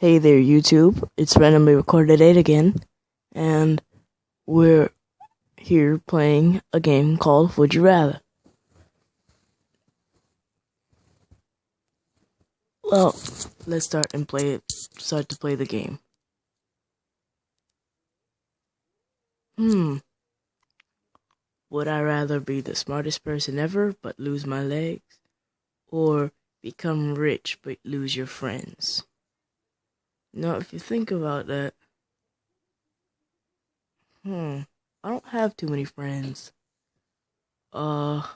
Hey there, YouTube. It's Randomly Recorded 8 again, and we're here playing a game called Would You Rather. Well, let's start to play the game. Would I rather be the smartest person ever but lose my legs, or become rich but lose your friends? Now, if you think about that, I don't have too many friends. But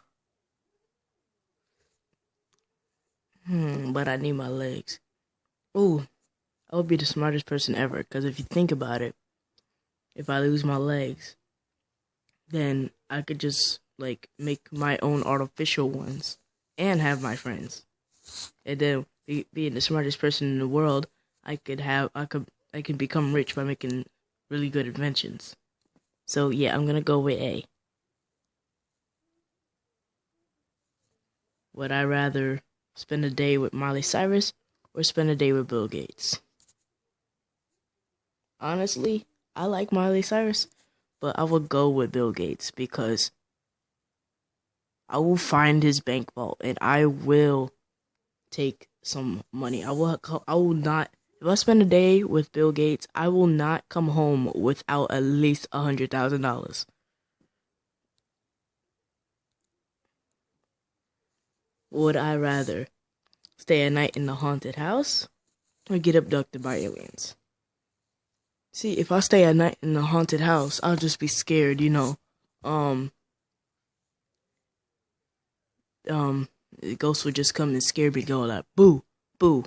I need my legs. Ooh, I would be the smartest person ever, because if you think about it, if I lose my legs, then I could just, make my own artificial ones and have my friends. And then, being the smartest person in the world, I could become rich by making really good inventions. So, yeah, I'm gonna go with A. Would I rather spend a day with Miley Cyrus or spend a day with Bill Gates? Honestly, I like Miley Cyrus, but I would go with Bill Gates because I will find his bank vault and I will take some money. I will not. If I spend a day with Bill Gates, I will not come home without at least $100,000. Would I rather stay a night in the haunted house or get abducted by aliens? See, if I stay a night in the haunted house, I'll just be scared, Um, the ghosts would just come and scare me, go like, boo, boo.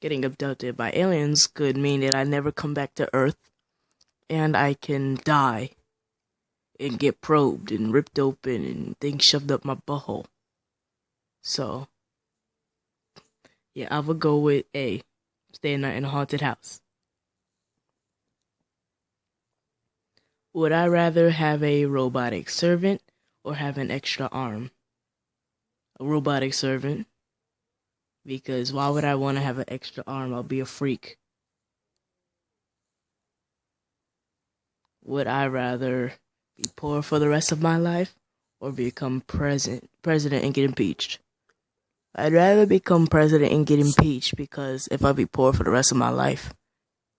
Getting abducted by aliens could mean that I never come back to Earth, and I can die and get probed and ripped open and things shoved up my butthole. So, yeah, I would go with A, stay a night in a haunted house. Would I rather have a robotic servant or have an extra arm? A robotic servant, because why would I want to have an extra arm? I'll be a freak. Would I rather be poor for the rest of my life or become president and get impeached? I'd rather become president and get impeached, because if I be poor for the rest of my life,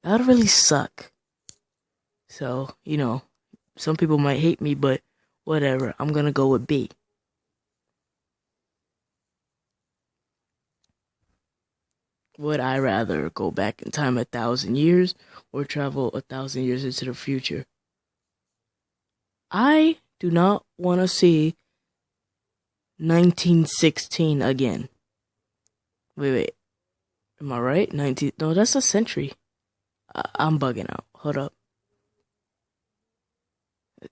that would really suck. So, some people might hate me, but whatever. I'm gonna go with B. Would I rather go back in time 1,000 years or travel 1,000 years into the future? I do not want to see 1916 again. Wait. Am I right? No, that's a century. I'm bugging out. Hold up.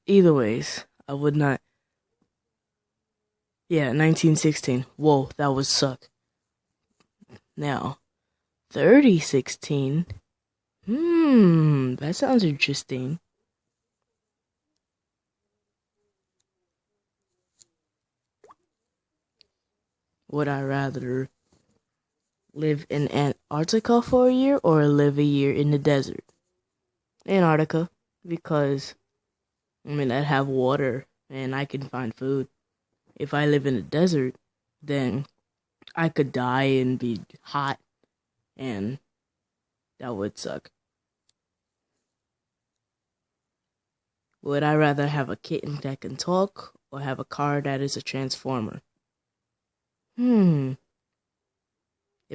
Either ways, I would not. Yeah, 1916. Whoa, that would suck. Now, 3016. That sounds interesting. Would I rather live in Antarctica for a year or live a year in the desert? Antarctica, because, I'd have water and I can find food. If I live in the desert, then I could die and be hot, and that would suck. Would I rather have a kitten that can talk or have a car that is a transformer? If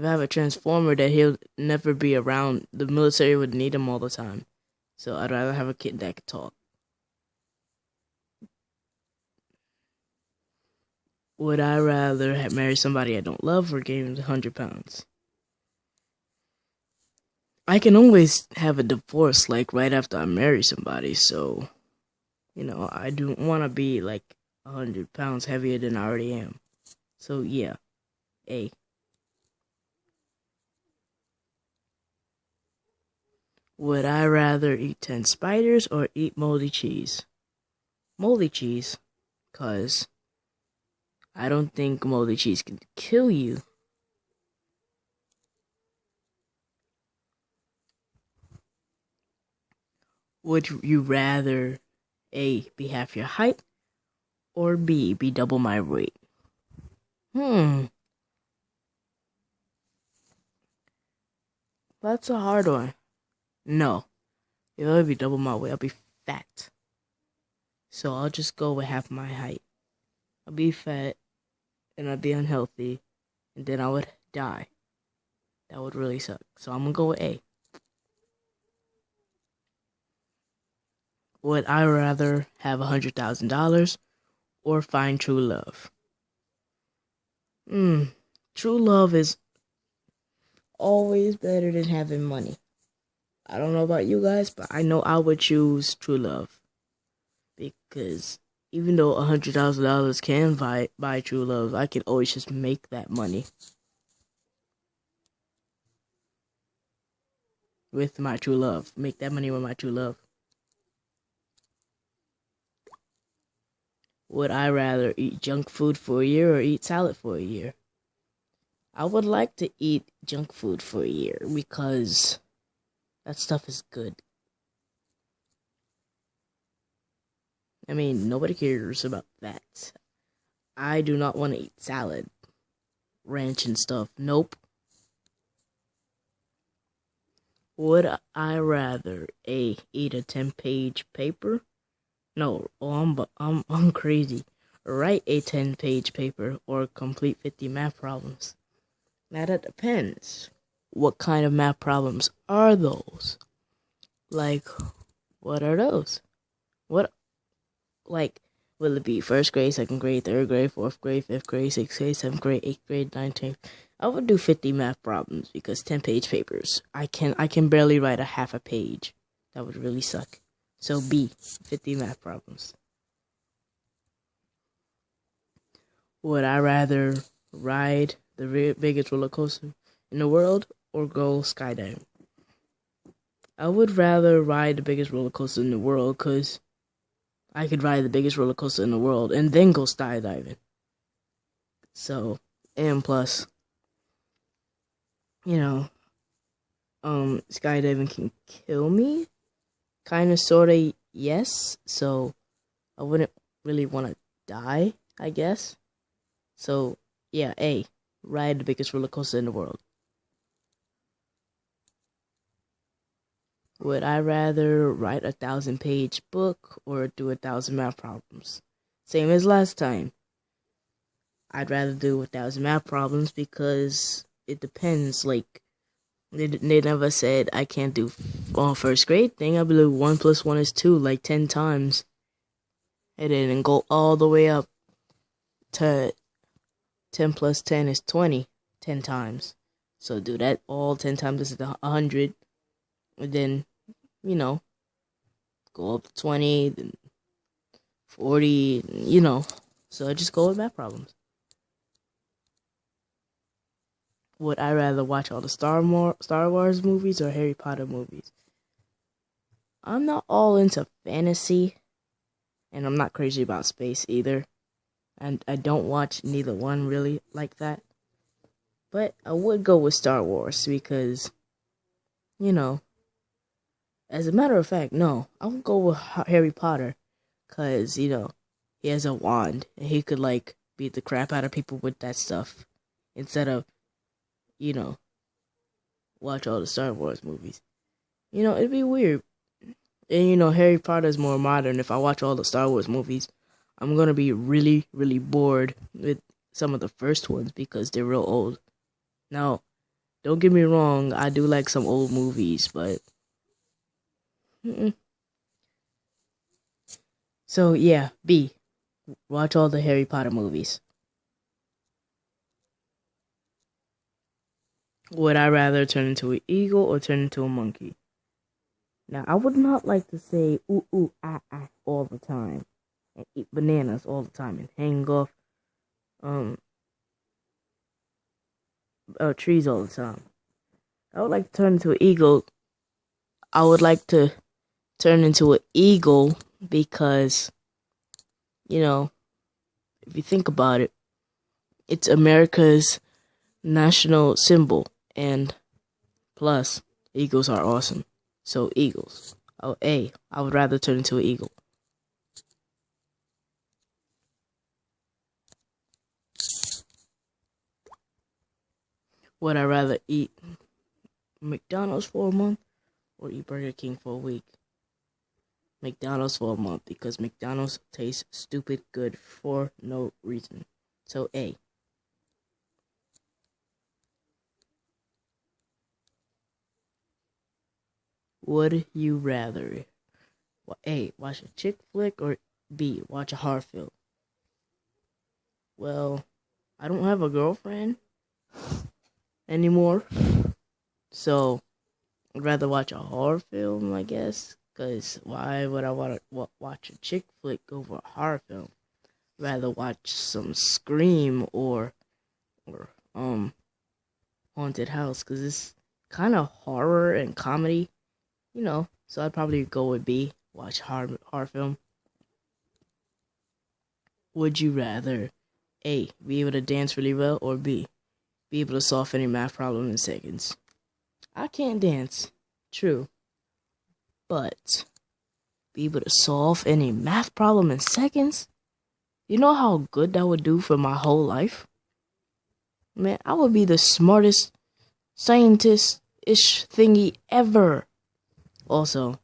I have a transformer, that he'll never be around, the military would need him all the time. So I'd rather have a kitten that can talk. Would I rather have married somebody I don't love or gain 100 pounds? I can always have a divorce, right after I marry somebody, so, I don't want to be, 100 pounds heavier than I already am. So, yeah, A. Would I rather eat 10 spiders or eat moldy cheese? Moldy cheese, because I don't think moldy cheese can kill you. Would you rather A, be half your height, or B, be double my weight? That's a hard one. No, if I would be double my weight, I'll be fat. So I'll just go with half my height. I'll be fat, and I'd be unhealthy, and then I would die. That would really suck. So I'm gonna go with A. Would I rather have $100,000 or find true love? True love is always better than having money. I don't know about you guys, but I know I would choose true love. Because even though $100,000 can buy true love, I can always just make that money with my true love. Make that money with my true love. Would I rather eat junk food for a year or eat salad for a year? I would like to eat junk food for a year because that stuff is good. I mean, nobody cares about that. I do not want to eat salad, ranch and stuff. Nope. Would I rather A, eat a 10-page paper? No, I'm crazy. Write a 10-page paper or complete 50 math problems. Now that depends. What kind of math problems are those? Like, what are those? Will it be first grade, second grade, third grade, fourth grade, fifth grade, sixth grade, seventh grade, eighth grade, ninth grade? I would do 50 math problems because 10-page papers. I can barely write a half a page. That would really suck. So B, 50 math problems. Would I rather ride the biggest roller coaster in the world or go skydiving? I would rather ride the biggest roller coaster in the world because I could ride the biggest roller coaster in the world and then go skydiving. So, and plus, skydiving can kill me. Kind of, sort of, yes. So, I wouldn't really want to die, I guess. So, yeah, A, ride the biggest roller coaster in the world. Would I rather write a 1,000-page book or do 1,000 math problems? Same as last time. I'd rather do 1,000 math problems because it depends. Like, they never said I can't do first grade thing. I believe 1 + 1 is 2, like 10 times. And then go all the way up to 10 + 10 is 20, 10 times. So do that all 10 times, this is 100. And then, go up to 20, then 40, So I just go with math problems. Would I rather watch all the Star Wars movies or Harry Potter movies? I'm not all into fantasy, and I'm not crazy about space either. And I don't watch neither one really like that. But I would go with Star Wars because, as a matter of fact, no, I would go with Harry Potter because, he has a wand and he could, beat the crap out of people with that stuff instead of, watch all the Star Wars movies. It'd be weird. And, Harry Potter is more modern. If I watch all the Star Wars movies, I'm going to be really, really bored with some of the first ones because they're real old. Now, don't get me wrong, I do like some old movies, but... So, yeah, B. Watch all the Harry Potter movies. Would I rather turn into an eagle or turn into a monkey? Now, I would not like to say ooh, ooh, ah, ah all the time. And eat bananas all the time and hang off trees all the time. I would like to turn into an eagle. I would like to turn into an eagle because, if you think about it, it's America's national symbol. And plus, eagles are awesome. So, eagles. Oh, A, I would rather turn into an eagle. Would I rather eat McDonald's for a month or eat Burger King for a week? McDonald's for a month because McDonald's tastes stupid good for no reason. So A. Would you rather A, watch a chick flick, or B, watch a horror film? Well, I don't have a girlfriend anymore, so I'd rather watch a horror film, I guess, because why would I want to watch a chick flick over a horror film? Rather watch some Scream or Haunted House, because it's kind of horror and comedy, so I'd probably go with B, watch horror film. Would you rather A, be able to dance really well, or B, be able to solve any math problem in seconds? I can't dance, true, but be able to solve any math problem in seconds? You know how good that would do for my whole life? Man, I would be the smartest scientist-ish thingy ever. Also,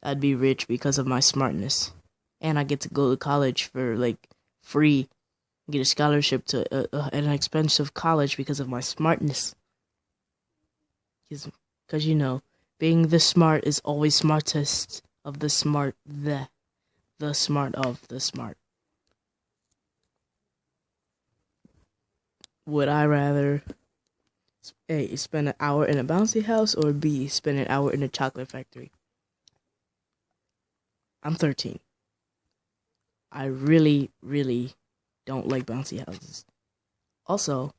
I'd be rich because of my smartness. And I get to go to college for, free. Get a scholarship to an expensive college because of my smartness. Because, being the smart is always smartest of the smart, the smart of the smart. Would I rather A, spend an hour in a bouncy house, or B, spend an hour in a chocolate factory? I'm 13. I really, really don't like bouncy houses. Also,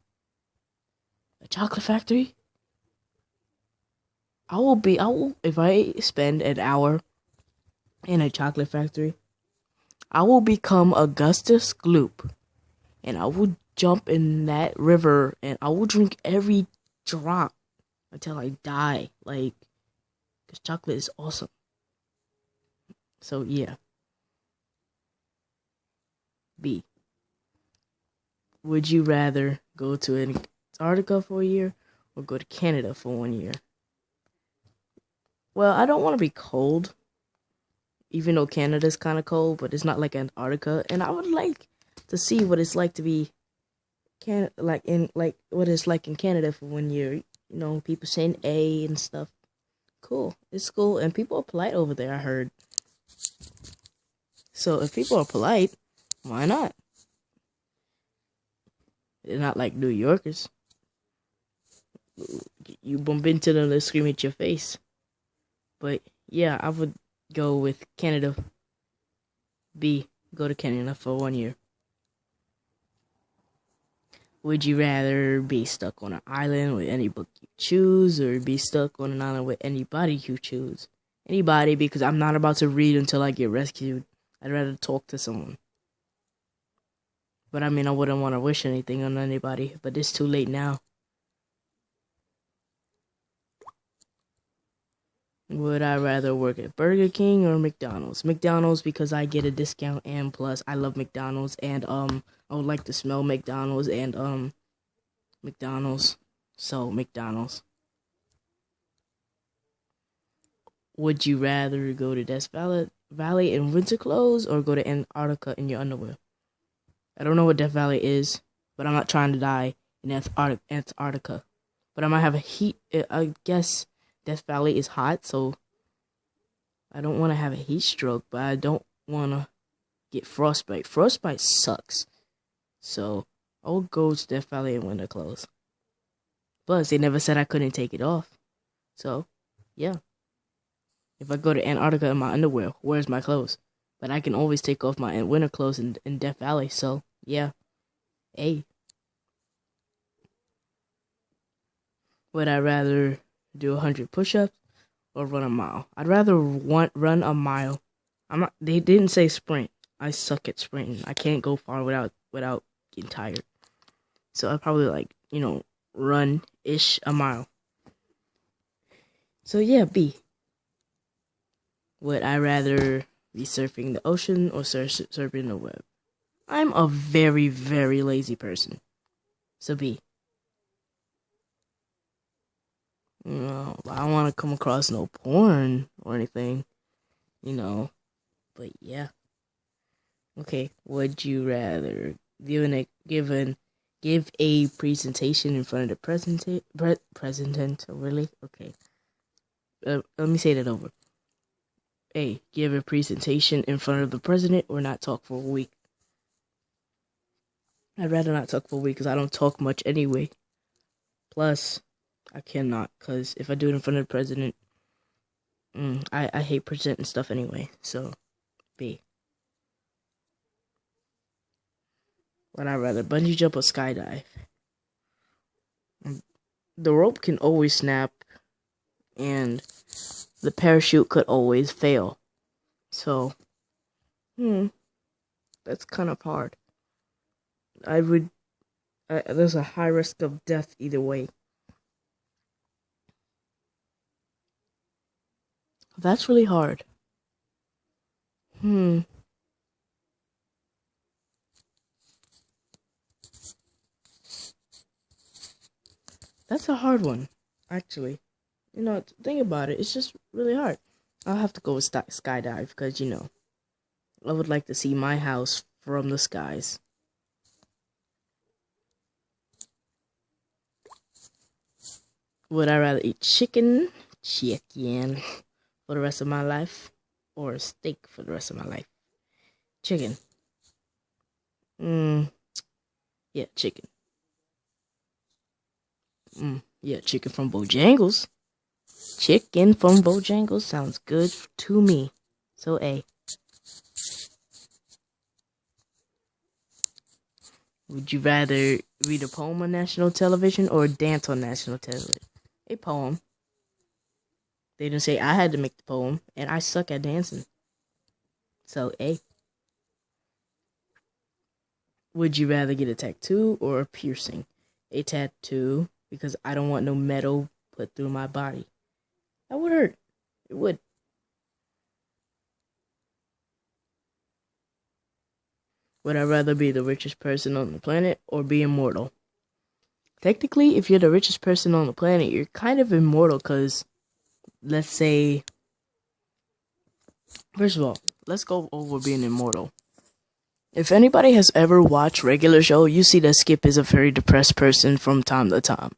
a chocolate factory? If I spend an hour in a chocolate factory, I will become Augustus Gloop, and I will jump in that river, and I will drink every drop until I die, because chocolate is awesome. So, yeah. B. Would you rather go to Antarctica for a year or go to Canada for 1 year? Well, I don't want to be cold, even though Canada's kind of cold, but it's not like Antarctica, and I would like to see what it's like to be what it's like in Canada for 1 year. People saying A and stuff. Cool. It's cool, and people are polite over there, I heard. So if people are polite, why not? They're not like New Yorkers. You bump into them, they scream at your face. But yeah, I would go with Canada. B, go to Canada for 1 year. Would you rather be stuck on an island with any book you choose, or be stuck on an island with anybody you choose? Anybody, because I'm not about to read until I get rescued. I'd rather talk to someone. But I wouldn't want to wish anything on anybody, but it's too late now. Would I rather work at Burger King or McDonald's? McDonald's, because I get a discount, and plus I love McDonald's, and I would like to smell McDonald's, and McDonald's. So McDonald's. Would you rather go to Death Valley in winter clothes or go to Antarctica in your underwear? I don't know what Death Valley is, but I'm not trying to die in Antarctica. But I might have a heat. I guess Death Valley is hot, so I don't want to have a heat stroke, but I don't want to get frostbite. Frostbite sucks. So I'll go to Death Valley in winter clothes. Plus, they never said I couldn't take it off. So, yeah. If I go to Antarctica in my underwear, where's my clothes? But I can always take off my winter clothes in Death Valley, so, yeah. A. Would I rather do 100 push-ups or run a mile? I'd rather run a mile. They didn't say sprint. I suck at sprinting. I can't go far without getting tired. So I'd probably run-ish a mile. So yeah, B. Would I rather be surfing the ocean or surfing the web? I'm a very, very lazy person. So B. No, I don't want to come across no porn or anything, But yeah. Okay, would you rather give a presentation in front of the president? Really? Okay. Let me say that over. A, give a presentation in front of the president or not talk for a week. I'd rather not talk for a week because I don't talk much anyway. Plus, I cannot, because if I do it in front of the president, I hate presenting stuff anyway. So, B. Would I rather bungee jump or skydive? The rope can always snap, and the parachute could always fail. So, that's kind of hard. There's a high risk of death either way. That's really hard. That's a hard one, actually. Think about it. It's just really hard. I'll have to go with skydive because, I would like to see my house from the skies. Would I rather eat chicken for the rest of my life or steak for the rest of my life? Chicken. Yeah, chicken. Yeah, chicken from Bojangles. Chicken from Bojangles sounds good to me. So A. Would you rather read a poem on national television or dance on national television? A poem. They didn't say I had to make the poem, and I suck at dancing. So A. Would you rather get a tattoo or a piercing? A tattoo, because I don't want no metal put through my body. That would hurt. It would. Would I rather be the richest person on the planet or be immortal? Technically, if you're the richest person on the planet, you're kind of immortal because, let's say, first of all, let's go over being immortal. If anybody has ever watched regular show, you see that Skip is a very depressed person from time to time.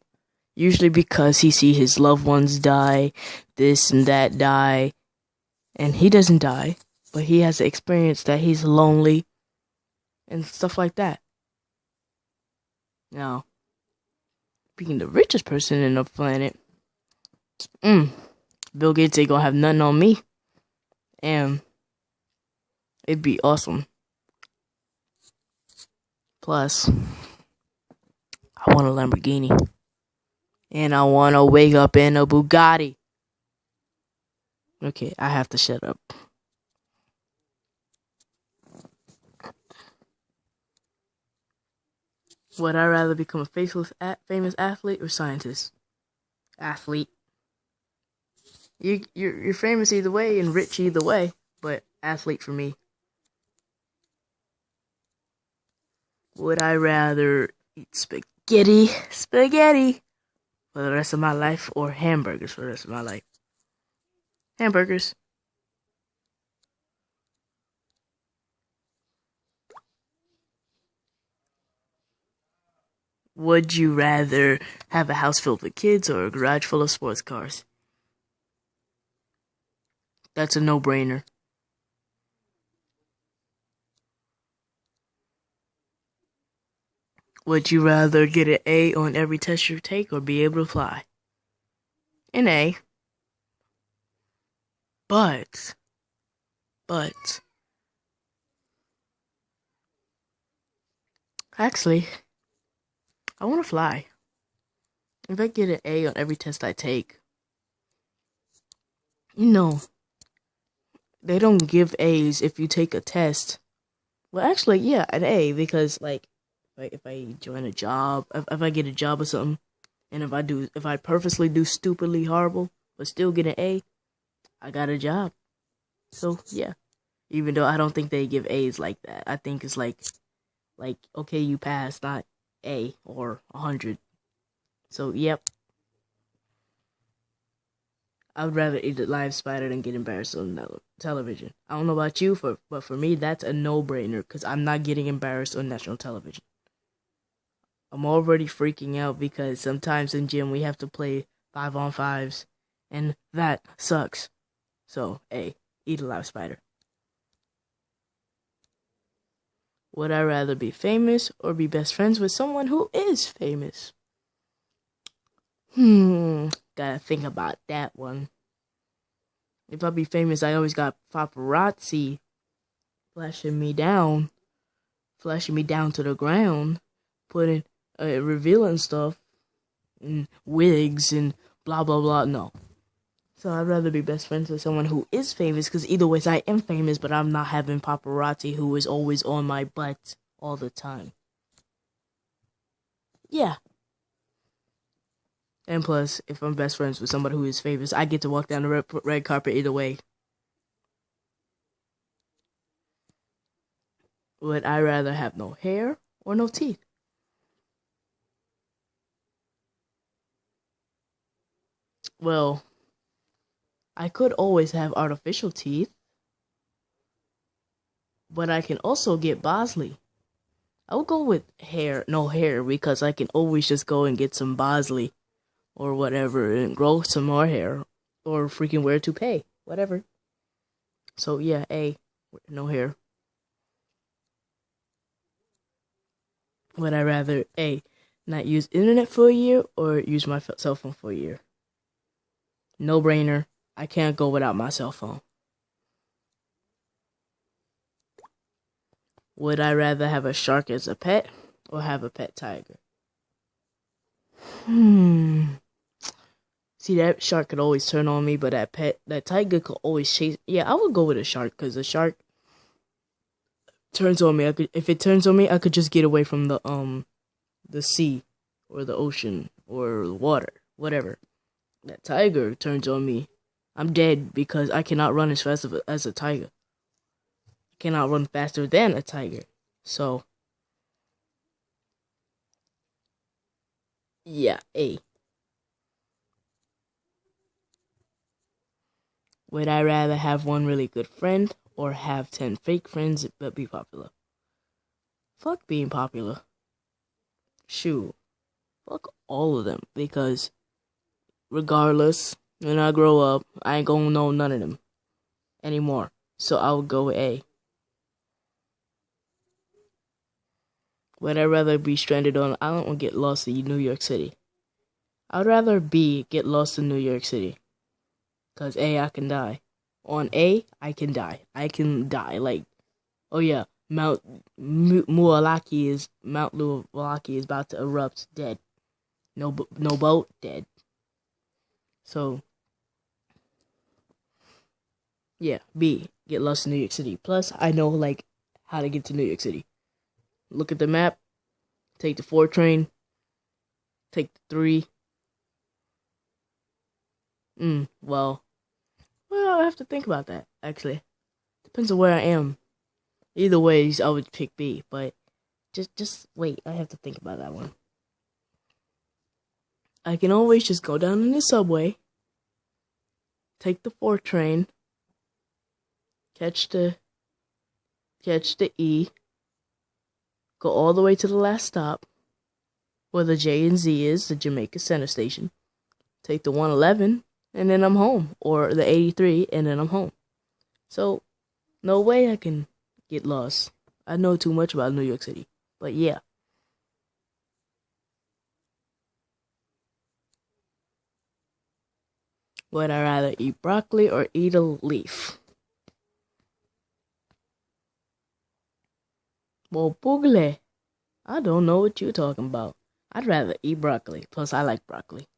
Usually because he sees his loved ones die, this and that die, and he doesn't die, but he has the experience that he's lonely and stuff like that. Now, being the richest person in the planet, Bill Gates ain't gonna have nothing on me, and it'd be awesome. Plus, I want a Lamborghini. And I want to wake up in a Bugatti. Okay, I have to shut up. Would I rather become a famous athlete or scientist? Athlete. You're famous either way and rich either way, but athlete for me. Would I rather eat spaghetti for the rest of my life or hamburgers for the rest of my life? Hamburgers. Would you rather have a house filled with kids or a garage full of sports cars? That's a no-brainer. Would you rather get an A on every test you take or be able to fly? An A. But, actually, I want to fly. If I get an A on every test I take, they don't give A's if you take a test. Well, actually, yeah, an A, because, if I join a job, if I get a job or something, and if I purposely do stupidly horrible, but still get an A, I got a job. So yeah, even though I don't think they give A's like that. I think it's like okay, you passed, not A or 100. So yep, I would rather eat a live spider than get embarrassed on television. I don't know about you, but for me, that's a no-brainer because I'm not getting embarrassed on national television. I'm already freaking out because sometimes in gym we have to play 5-on-5s, and that sucks. So, hey, eat a live spider. Would I rather be famous or be best friends with someone who is famous? Gotta think about that one. If I be famous, I always got paparazzi flashing me down to the ground, putting, revealing stuff, and wigs and blah blah blah. No. So I'd rather be best friends with someone who is famous, because either way, I am famous, but I'm not having paparazzi who is always on my butt all the time. Yeah. And plus, if I'm best friends with somebody who is famous, I get to walk down the red carpet either way. Would I rather have no hair or no teeth? Well, I could always have artificial teeth, but I can also get Bosley. I would go with no hair, because I can always just go and get some Bosley or whatever and grow some more hair or freaking wear a toupee, whatever. So yeah, no hair. Would I rather not use internet for a year or use my cell phone for a year? No brainer. I can't go without my cell phone. Would I rather have a shark as a pet or have a pet tiger? See, that shark could always turn on me, but that tiger could always chase. Yeah, I would go with a shark, because the shark turns on me. If it turns on me, I could just get away from the sea or the ocean or the water, whatever. That tiger turns on me, I'm dead, because I cannot run as fast as a tiger. I cannot run faster than a tiger. So, yeah, A. Would I rather have one really good friend or have 10 fake friends but be popular? Fuck being popular. Shoot. Fuck all of them, because regardless, when I grow up, I ain't gonna know none of them anymore. So I would go with A. Would I rather be stranded on an island or get lost in New York City? I'd rather get lost in New York City. Because A, I can die. On A, I can die. I can die. Like, oh yeah, Mount Lualaki is about to erupt, dead. No boat, dead. So, yeah, B, get lost in New York City. Plus, I know, like, how to get to New York City. Look at the map, take the 4 train, take the 3. Well, I have to think about that, actually. Depends on where I am. Either ways, I would pick B, but just wait, I have to think about that one. I can always just go down in the subway, take the 4 train, catch the E, go all the way to the last stop, where the J and Z is, the Jamaica Center Station, take the 111, and then I'm home, or the 83, and then I'm home. So, no way I can get lost. I know too much about New York City, but yeah. Would I rather eat broccoli or eat a leaf? Well, Boogle, I don't know what you're talking about. I'd rather eat broccoli. Plus, I like broccoli.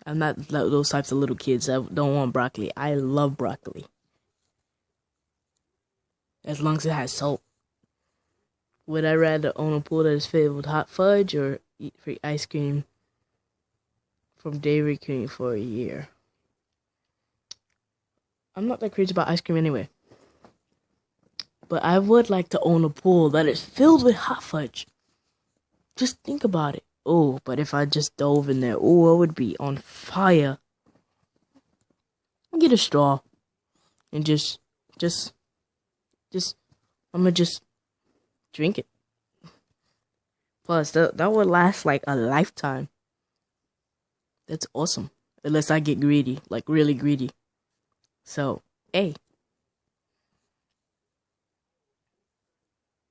I'm not those types of little kids that don't want broccoli. I love broccoli. As long as it has salt. Would I rather own a pool that is filled with hot fudge or eat free ice cream from Dairy Queen for a year? I'm not that crazy about ice cream anyway. But I would like to own a pool that is filled with hot fudge. Just think about it. Oh, but if I just dove in there, oh, I would be on fire. Get a straw and just, I'm gonna just drink it. Plus, that would last like a lifetime. That's awesome. Unless I get greedy, like really greedy. So, hey.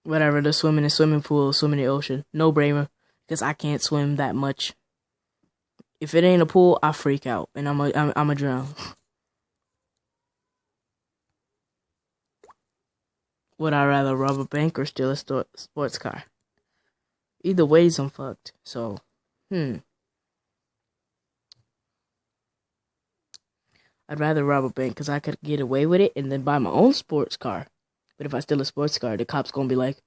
Whatever, to swim in a swimming pool, swim in the ocean. No brainer. Because I can't swim that much. If it ain't a pool, I freak out. And I'm a drown. Would I rather rob a bank or steal a sports car? Either ways, I'm fucked. So, I'd rather rob a bank because I could get away with it and then buy my own sports car. But if I steal a sports car, the cop's gonna be like,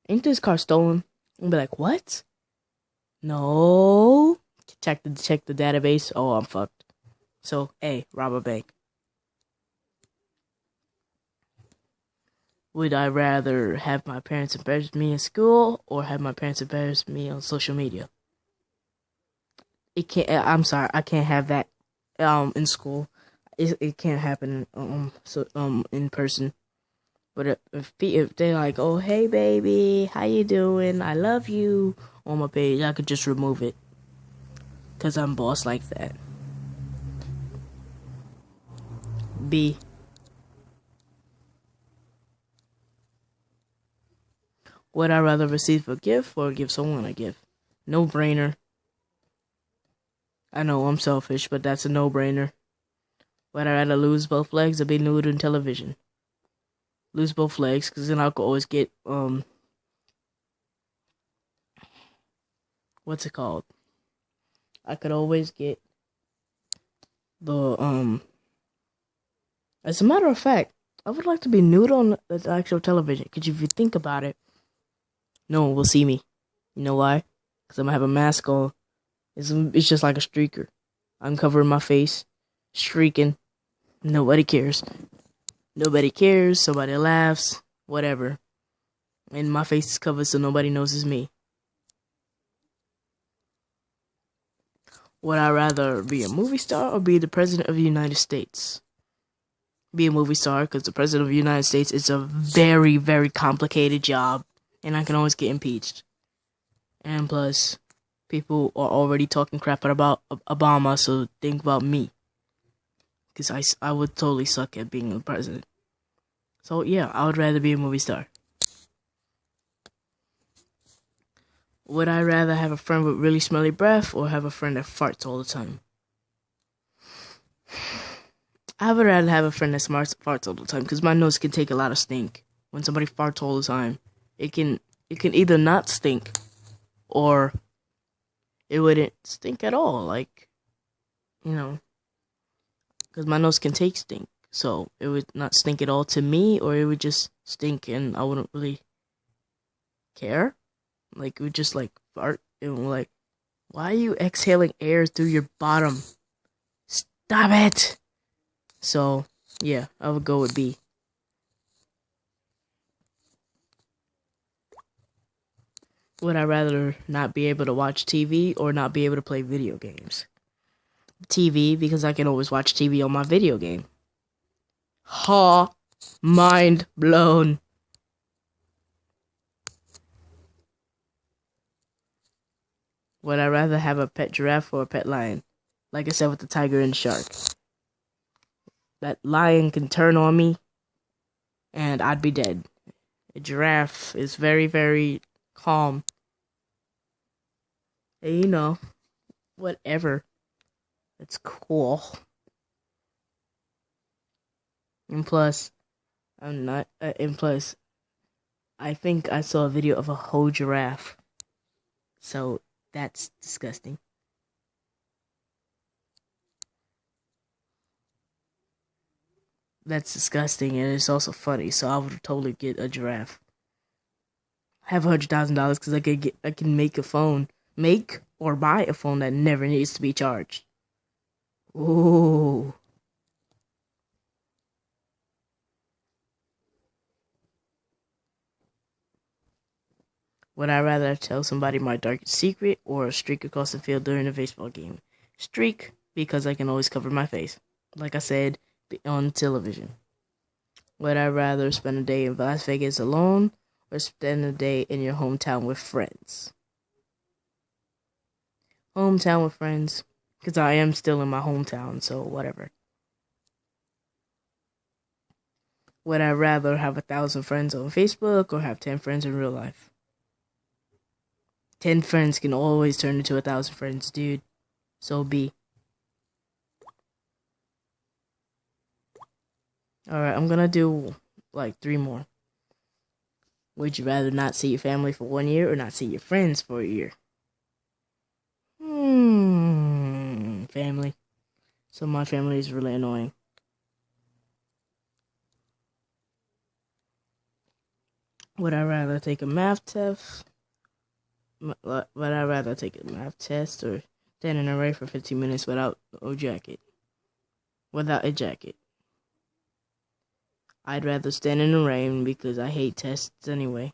ain't this car stolen? I'm gonna be like, what? No. Check the database. Oh, I'm fucked. So, hey, rob a bank. Would I rather have my parents embarrass me in school or have my parents embarrass me on social media? I'm sorry, I can't have that in school. It can't happen in person. But if they're like, oh, hey, baby, how you doing? I love you on my page, I could just remove it. Because I'm boss like that. B. Would I rather receive a gift or give someone a gift? No brainer. I know I'm selfish, but that's a no brainer. Would I rather lose both legs or be nude in television? Lose both legs, because then I could always get, what's it called? I could always get the, as a matter of fact, I would like to be nude on the actual television, because if you think about it, no one will see me. You know why? Because I'm going to have a mask on. It's just like a streaker. I'm covering my face, streaking. Nobody cares. Nobody cares, somebody laughs, whatever. And my face is covered so nobody knows it's me. Would I rather be a movie star or be the President of the United States? Be a movie star, because the President of the United States is a very, very complicated job. And I can always get impeached. And plus, people are already talking crap about Obama, so think about me. Because I would totally suck at being a president. So yeah, I would rather be a movie star. Would I rather have a friend with really smelly breath or have a friend that farts all the time? I would rather have a friend that farts all the time because my nose can take a lot of stink. When somebody farts all the time, it can either not stink or it wouldn't stink at all. Like, because my nose can take stink. So it would not stink at all to me, or it would just stink and I wouldn't really care. Like, it would just like fart and like, why are you exhaling air through your bottom? Stop it! So, yeah, I would go with B. Would I rather not be able to watch TV or not be able to play video games? TV, because I can always watch TV on my video game. Ha! Mind blown. Would I rather have a pet giraffe or a pet lion? Like I said with the tiger and the shark. That lion can turn on me and I'd be dead. A giraffe is very, very calm. And whatever. It's cool. And plus, I think I saw a video of a whole giraffe. So, that's disgusting. That's disgusting, and it's also funny, so I would totally get a giraffe. I have $100,000 because I can make or buy a phone that never needs to be charged. Ooh. Would I rather tell somebody my darkest secret or streak across the field during a baseball game? Streak, because I can always cover my face. Like I said, on television. Would I rather spend a day in Las Vegas alone or spend a day in your hometown with friends? Hometown with friends, because I am still in my hometown, so whatever. Would I rather have 1,000 friends on Facebook or have 10 friends in real life? 10 friends can always turn into 1,000 friends, dude. So be. Alright, I'm gonna do like 3 more. Would you rather not see your family for 1 year or not see your friends for a year? Family. So my family is really annoying. Would I rather take a math test? Would I rather take a math test or stand in a rain for 15 minutes without a jacket? Without a jacket. I'd rather stand in the rain because I hate tests anyway.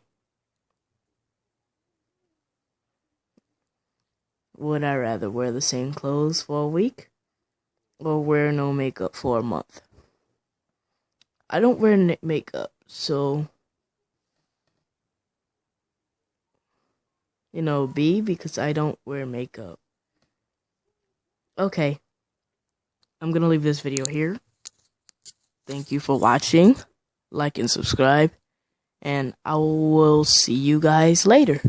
Would I rather wear the same clothes for a week or wear no makeup for a month? I don't wear makeup, so B, because I don't wear makeup. Okay, I'm gonna leave this video here. Thank you for watching. Like and subscribe, and I will see you guys later.